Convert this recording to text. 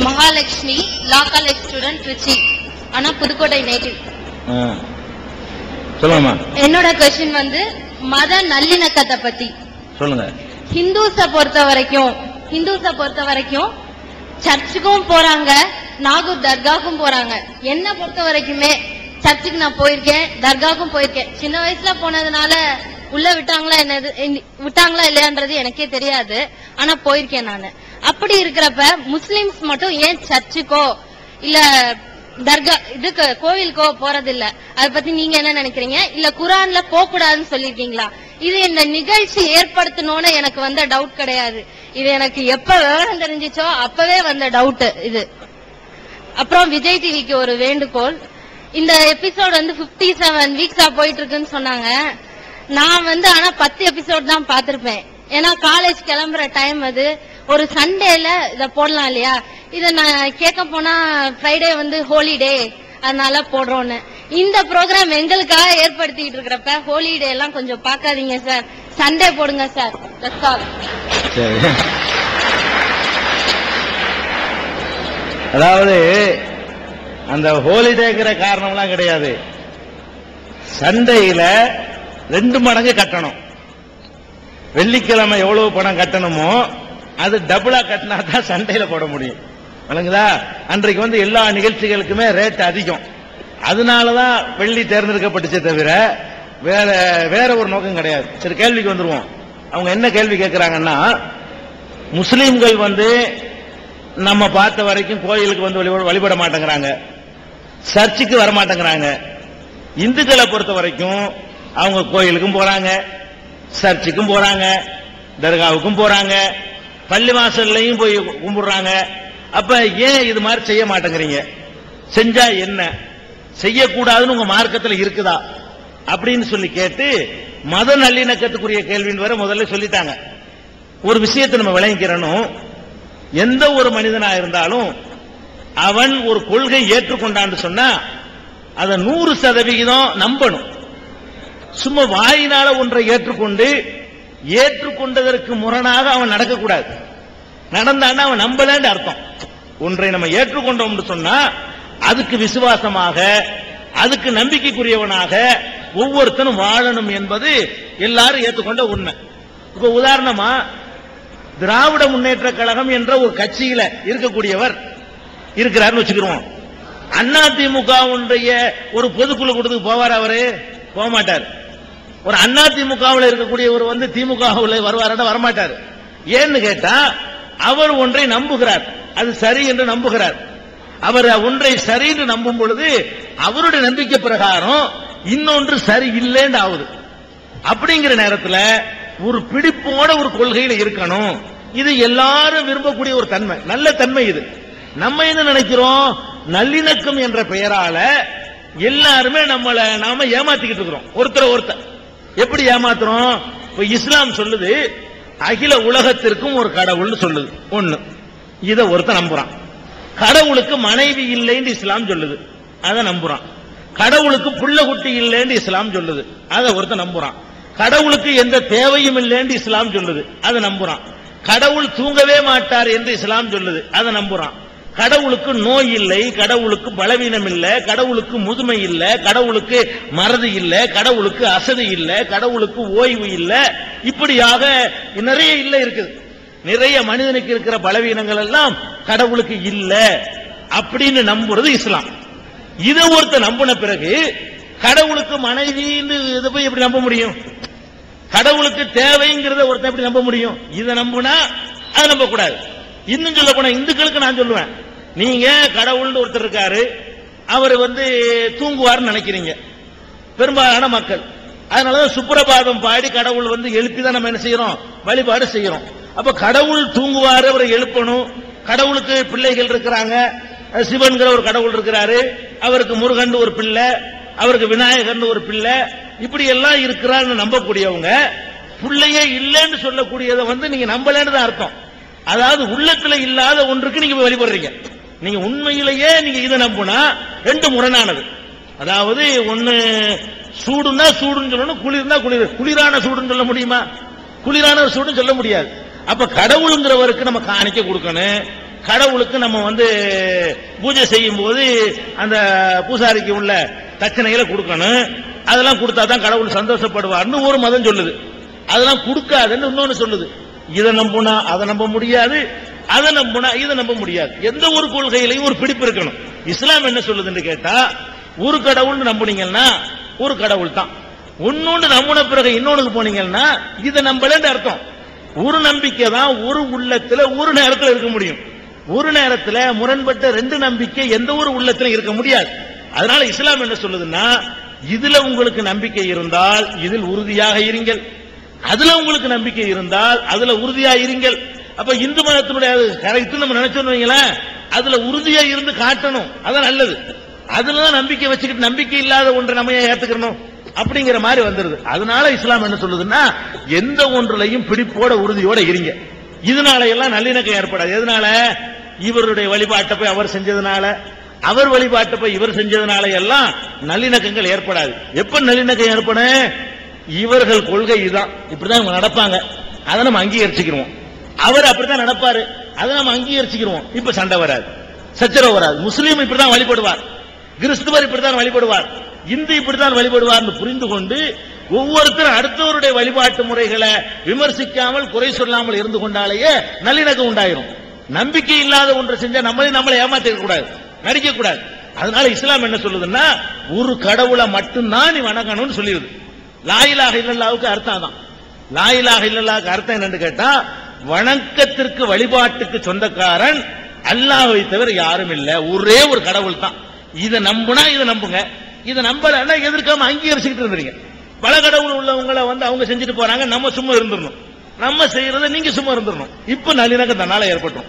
Mahalakshmi, law college student, Trichy. ஆனா Pudukkottai native. சொல்லுங்கம்மா. என்னோட கொஸ்டின் வந்து மத நல்லிணக்கத்தை பத்தி சொல்லுங்க. ஹிந்துஸ பொறுத்த வரைக்கும் சர்ச்சுக்கும் போறாங்க, நாகூர் தர்காவுக்கும் போறாங்க. என்ன பொறுத்த வரைக்குமே சர்ச்சுக்கு நான் போயிருக்கேன், தர்காவுக்கும் போயிருக்கேன். சின்ன வயசுல போனதுனால உள்ள விட்டாங்களா இல்லையான்றது எனக்கே தெரியாது. ஆனா போயிருக்கேன் நானு. அப்படி இருக்கிறப்ப முஸ்லிம்ஸ் மட்டும் ஏன் சர்ச்சுக்கோ இல்ல தர்கா இதுக்கு கோவிலுக்கோ போறதில்ல? அதை பத்தி நீங்க என்ன நினைக்கிறீங்க? இல்ல குரான்ல போக கூடாதுன்னு சொல்லிருக்கீங்களா? இது இந்த நிகழ்ச்சி ஏற்படுத்தணும்னு எனக்கு வந்த டவுட் கிடையாது. இது எனக்கு எப்ப விவரம் தெரிஞ்சிச்சோ அப்பவே வந்த டவுட் இது. அப்புறம் விஜய் டிவிக்கு ஒரு வேண்டுகோள். இந்த எபிசோட் வந்து 57 வீக்ஸா போயிட்டு இருக்குன்னு சொன்னாங்க. நான் வந்து ஆனா 10 எபிசோட் தான் பாத்திருப்பேன். ஏன்னா காலேஜ் கிளம்புற டைம் அது. ஒரு சண்டேல இத போடலாம் இல்லையா? இத நான் கேட்க போனா ஃப்ரைடே வந்து ஹோலிடே, அதனால போடுறோன்னு. இந்த ப்ரோக்ராம் எங்களுக்காக ஏற்படுத்திட்டு இருக்கிறப்ப ஹோலிடே எல்லாம் கொஞ்சம் பாக்காதீங்க சார், சண்டே போடுங்க சார். அதாவது அந்த ஹோலிடேங்கிற காரணம்லாம் கிடையாது. சண்டையில 2 மடங்கு கட்டணும். வெள்ளிக்கிழமை எவ்வளவு பணம் கட்டணுமோ அது டபுளா கட்டினா தான் சண்டையில போட முடியும். வழங்குதா? அன்றைக்கு வந்து எல்லா நிகழ்ச்சிகளுக்குமே ரேட் அதிகம். அதனாலதான் வெள்ளி தேர்ந்தெடுக்கப்பட்டுச்சே தவிர வேற ஒரு நோக்கம் கிடையாது. சரி, கேள்விக்கு வந்துருவோம். அவங்க என்ன கேள்வி கேட்கிறாங்கன்னா, முஸ்லீம்கள் வந்து நம்ம பார்த்த வரைக்கும் கோயிலுக்கு வந்து வழிபட மாட்டேங்கிறாங்க, சர்ச்சுக்கு வர மாட்டேங்கிறாங்க. இந்துக்களை பொறுத்த வரைக்கும் அவங்க கோயிலுக்கும் போறாங்க, சர்ச்சுக்கும் போறாங்க, தர்காவுக்கும் போறாங்க, பள்ளி வாசல்லையும் போய் கும்பிடுறாங்க. அப்ப ஏன் இது மாதிரி செய்ய மாட்டேங்கிறீங்க? செஞ்சா என்ன? செய்யக்கூடாதுன்னு உங்க மார்க்கத்தில் இருக்குதா அப்படின்னு சொல்லி கேட்டு மத நல்லிணக்கத்துக்குரிய கேள்வின்னு வர முதல்ல சொல்லிட்டாங்க. ஒரு விஷயத்தை நம்ம விளங்கிக்கிறனும், எந்த ஒரு மனிதனா இருந்தாலும் அவன் ஒரு கொள்கை ஏற்றுக்கொண்டான்னு சொன்னா அதை 100% நம்பணும். சும்மா வாயினால ஒன்றை ஏற்றுக்கொண்டதற்கு முரணாக அவன் நடக்கக்கூடாது. நடந்தான்னா அவன் நம்பலன்னு அர்த்தம். ஒன்றை நம்ம ஏற்றுக்கொண்டோம்னு சொன்னா அதுக்கு விசுவாசமாக, அதுக்கு நம்பிக்கைக்குரியவனாக ஒவ்வொருத்தனும் வாழணும் என்பது எல்லாரும் ஏற்றுக்கொண்ட உண்மை. இப்ப உதாரணமா திராவிட முன்னேற்ற கழகம் என்ற ஒரு கட்சியில இருக்கக்கூடியவர் இருக்கிறார்னு வச்சுக்கிறோம். அதிமுக ஒரு பொதுக்குழு கூட்டத்துக்கு போவார்? அவரு போக மாட்டார். ஒரு அதிமுகவில் இருக்கக்கூடியவர் வந்து திமுக வருவார்? வரமாட்டார். ஏன்னு கேட்டா அவர் ஒன்றை நம்புகிறார், அது சரி என்று நம்புகிறார். அவர் ஒன்றை சரி என்று நம்பும் பொழுது அவருடைய நம்பிக்கை பிரகாரம் இன்னொன்று சரி இல்லைன்னு ஆகுது. அப்படிங்கிற நேரத்தில் ஒரு பிடிப்போட ஒரு கொள்கையில் இருக்கணும். இது எல்லாரும் விரும்பக்கூடிய ஒரு தன்மை, நல்ல தன்மை. இது நம்ம என்ன நினைக்கிறோம்? நல்லிணக்கம் என்ற பெயரால எல்லாருமே நாம ஏமாத்திக்கிட்டு இருக்கிறோம். ஒருத்தர் எப்படி ஏமாத்துறோம்? இப்ப இஸ்லாம் சொல்லுது அகில உலகத்திற்கும் ஒரு கடவுள் சொல்லுது. ஒண்ணு, இத ஒருத்தன் நம்புறான். கடவுளுக்கு மனைவி இல்லைன்னு இஸ்லாம் சொல்லுது, அதை நம்புறான். கடவுளுக்கு புள்ள குட்டி இல்லைன்னு இஸ்லாம் சொல்லுது, அதை ஒருத்தன் நம்புறான். கடவுளுக்கு எந்த தேவையும் இல்லைன்னு இஸ்லாம் சொல்லுது, அதை நம்புறான். கடவுள் தூங்கவே மாட்டார் என்று இஸ்லாம் சொல்லுது, அதை நம்புறான். கடவுளுக்கு நோய் இல்லை, கடவுளுக்கு பலவீனம் இல்லை, கடவுளுக்கு முதுமை இல்லை, கடவுளுக்கு மறதி இல்லை, கடவுளுக்கு அசதி இல்லை, கடவுளுக்கு ஓய்வு இல்லை, இப்படியாக நிறைய இல்லை இருக்குது. நிறைய மனிதனுக்கு இருக்கிற பலவீனங்கள் எல்லாம் கடவுளுக்கு இல்லை அப்படின்னு நம்புறது இஸ்லாம். இதை ஒருத்த நம்பின பிறகு கடவுளுக்கு மனைவின்னு இதை போய் எப்படி நம்ப முடியும்? கடவுளுக்கு தேவைங்கிறத ஒருத்தன் எப்படி நம்ப முடியும்? இதை நம்புனா அதை நம்ப கூடாது. இன்னும் சொல்ல போனா இந்துக்களுக்கு நான் சொல்லுவேன், நீங்க கடவுள்னு ஒருத்தர் இருக்காரு, அவர் வந்து தூங்குவார்னு நினைக்கிறீங்க பெரும்பாலான மக்கள். அதனாலதான் சுப்ரபாதம் பாடி கடவுள் வந்து எழுப்பிதான் நம்ம என்ன செய்யறோம்? வழிபாடு செய்யறோம். அப்ப கடவுள் தூங்குவாரு, அவரை எழுப்பணும். கடவுளுக்கு பிள்ளைகள் இருக்கிறாங்க, சிவன்கிற ஒரு கடவுள் இருக்கிறாரு, அவருக்கு முருகன் ஒரு பிள்ளை, அவருக்கு விநாயகர் ஒரு பிள்ளை, இப்படி எல்லாம் இருக்கிறான்னு நம்பக்கூடியவங்க பிள்ளையே இல்லைன்னு சொல்லக்கூடியதை வந்து நீங்க நம்பலன்னு தான் அர்த்தம். அதாவது உள்ளத்துல இல்லாத ஒன்றுக்கு நீங்க வழிபடுறீங்க. நீங்க உண்மையிலேயே நீங்க இதை நம்புனா ரெண்டு முரணானது. அதாவது ஒன்னு சூடுன்னா சூடுன்னு சொல்லணும், குளிர்னா குளிர். குளிரான சூடுன்னு சொல்ல முடியுமா? குளிரான சூடுன்னு சொல்ல முடியாது. அப்ப கடவுளுங்கிறவருக்கு நம்ம காணிக்க கொடுக்கணும், கடவுளுக்கு நம்ம பூஜை செய்யும் போது அந்த பூசாரிக்கு உள்ள தட்சணைகளை கொடுக்கணும். அதெல்லாம் கொடுத்தா தான் கடவுள் சந்தோஷப்படுவார்னு ஒரு மதம் சொல்லுது. அதெல்லாம் கொடுக்காதுன்னு இன்னொன்னு சொல்லுது. இதை நம்புனா அதை நம்ப முடியாது, அதை நம்புனா இதை நம்ப முடியாது. எந்த ஒரு கொள்கையிலையும் ஒரு பிடிப்பு இருக்கணும். இஸ்லாம் என்ன சொல்லுதுன்னு கேட்டா, ஒரு கடவுள் நம்புனீங்கன்னா ஒரு கடவுள் தான். ஒன்னொன்று நம்பின பிறகு இன்னொன்னுக்கு போனீங்கன்னா இதை நம்பலன்னு அர்த்தம். ஒரு நம்பிக்கை தான் ஒரு உள்ளத்துல ஒரு நேரத்தில் இருக்க முடியும். ஒரு நேரத்தில் முரண்பட்ட ரெண்டு நம்பிக்கை எந்த ஒரு உள்ளத்துல இருக்க முடியாது. அதனால இஸ்லாம் என்ன சொல்லுதுன்னா, இதுல உங்களுக்கு நம்பிக்கை இருந்தால் இதில் உறுதியாக இருங்கள், அதுல உங்களுக்கு நம்பிக்கை இருந்தால் அதுல உறுதியா இருங்கள். அப்ப இந்து மதத்தினுடைய கரெக்ட் நம்ம நினைச்சோம், அதுல உறுதியா இருந்து காட்டணும், அதான் நல்லது. அதுலதான் நம்பிக்கை வச்சுக்கிட்டு நம்பிக்கை இல்லாத ஒன்றை நம்ம ஏத்துக்கணும் அப்படிங்கிற மாதிரி வந்துருது. அதனால இஸ்லாம் என்ன சொல்லுதுன்னா, எந்த ஒன்றிலையும் பிடிப்போட உறுதியோட இருங்க. இதனால எல்லாம் நல்லிணக்கம் ஏற்படாது. எதனால? இவருடைய வழிபாட்டை போய் அவர் செஞ்சதுனால, அவர் வழிபாட்டை போய் இவர் செஞ்சதுனால எல்லாம் நல்லிணக்கங்கள் ஏற்படாது. எப்ப நல்லிணக்கம் ஏற்படும்? இவர்கள் கொள்கை இதுதான், இப்படிதான் இவங்க நடப்பாங்க, அதை நம்ம அங்கீகரிச்சுக்கிறோம். அவர் அப்படித்தான் நடப்பாரு, அதை நம்ம அங்கீகரிச்சுக்கிறோம். இப்ப சண்டை வராது, சச்சரவு வராது. முஸ்லீம் இப்படிதான் வழிபடுவார், கிறிஸ்துவர் இப்படித்தான் வழிபடுவார், இந்து இப்படித்தான் வழிபடுவார் புரிந்து கொண்டு ஒவ்வொருத்தரும் அடுத்தவருடைய வழிபாட்டு முறைகளை விமர்சிக்காமல் குறை சொல்லாமல் இருந்து கொண்டாலேயே நல்லிணக்கம் உண்டாயிரும். நம்பிக்கை இல்லாத ஒன்றை செஞ்சா நம்மளை ஏமாத்திக்க கூடாது, நடிக்க கூடாது. அதனால இஸ்லாம் என்ன சொல்லுதுன்னா, ஒரு கடவுளை மட்டும்தான் நீ வணங்கணும்னு சொல்லிடுது. லா இலாஹ இல்லல்லாஹ்வுக்கு அர்த்தம் தான். லா இலாஹ இல்லல்லாஹ்வுக்கு அர்த்தம் என்னன்னு கேட்டா, வணக்கத்திற்கு வழிபாட்டுக்கு சொந்தக்காரன் அல்லாஹ்வை தவிர யாரும் இல்ல, ஒரே ஒரு கடவுள் தான். இதை நம்புனா இதை நம்புங்க, இதை நம்பலன்னா எதிர்க்காம அங்கீகரிச்சுக்கிட்டு இருந்தீங்க. பல கடவுள் உள்ளவங்களை அவங்க செஞ்சுட்டு போறாங்க, நம்ம சும்மா இருந்துடணும், நம்ம செய்யறத நீங்க சும்மா இருந்துடணும். இப்ப நல்லிணக்கம் தன்னால ஏற்பட்டோம்.